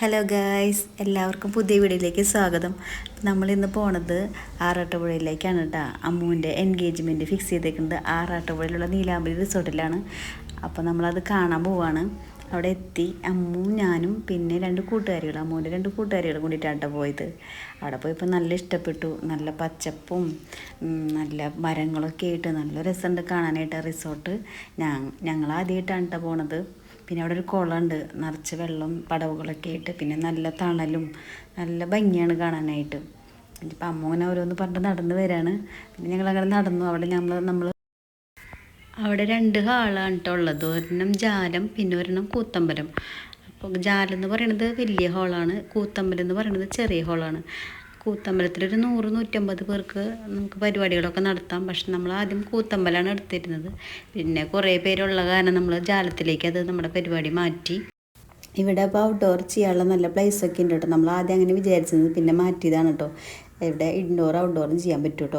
Hello guys, എല്ലാവർക്കും പുതിയ വീഡിയോയിലേക്ക് സ്വാഗതം. നമ്മളിന്ന് പോണത് ആറാട്ടുപുഴയിലേക്കാണ് കേട്ടോ. അമ്മുവിൻ്റെ എൻഗേജ്മെൻറ്റ് ഫിക്സ് ചെയ്തേക്കുന്നത് ആറാട്ടുപുഴയിലുള്ള നീലാംബരി റിസോർട്ടിലാണ്. അപ്പോൾ നമ്മളത് കാണാൻ പോവാണ്. അവിടെ എത്തി അമ്മുവും ഞാനും പിന്നെ അമ്മുവിൻ്റെ രണ്ട് കൂട്ടുകാരികൾ കൂടിയിട്ടാണ് പോയത്. അവിടെ പോയപ്പോൾ നല്ല ഇഷ്ടപ്പെട്ടു. നല്ല പച്ചപ്പും നല്ല മരങ്ങളൊക്കെ ആയിട്ട് നല്ല രസമുണ്ട് കാണാനായിട്ട് റിസോർട്ട്. ഞങ്ങൾ ആദ്യമായിട്ടാണ് കേട്ടോ പോണത്. പിന്നെ അവിടെ ഒരു കുളമുണ്ട്, നിറച്ച് വെള്ളം പടവുകളൊക്കെ ആയിട്ട്. പിന്നെ നല്ല തണലും നല്ല ഭംഗിയാണ് കാണാനായിട്ട്. ഇപ്പം അമ്മൂനെ ഓരോന്ന് പറഞ്ഞ് നടന്ന് വരാണ്. പിന്നെ ഞങ്ങളങ്ങനെ നടന്നു. അവിടെ അവിടെ 2 ഹാളാണ് കേട്ടോ ഉള്ളത്. ഒരെണ്ണം ജാലം, പിന്നെ ഒരെണ്ണം കൂത്തമ്പലം. അപ്പോൾ ജാലം എന്ന് പറയുന്നത് വലിയ ഹാളാണ്, കൂത്തമ്പലം എന്ന് പറയുന്നത് ചെറിയ ഹാളാണ്. കൂത്തമ്പലത്തിലൊരു 100-150 പേർക്ക് നമുക്ക് പരിപാടികളൊക്കെ നടത്താം. പക്ഷെ നമ്മൾ ആദ്യം കൂത്തമ്പലമാണ് എടുത്തിരുന്നത്. പിന്നെ കുറേ പേരുള്ള കാരണം നമ്മൾ ജാലത്തിലേക്ക് നമ്മുടെ പരിപാടി മാറ്റി. ഇവിടെ അപ്പോൾ ഔട്ട്ഡോർ ചെയ്യാനുള്ള നല്ല പ്ലേസൊക്കെ ഉണ്ട് കേട്ടോ. നമ്മൾ ആദ്യം അങ്ങനെ വിചാരിച്ചത്, പിന്നെ മാറ്റിയതാണ് കേട്ടോ. ഇവിടെ ഇൻഡോർ ഔട്ട്ഡോറും ചെയ്യാൻ പറ്റും കേട്ടോ.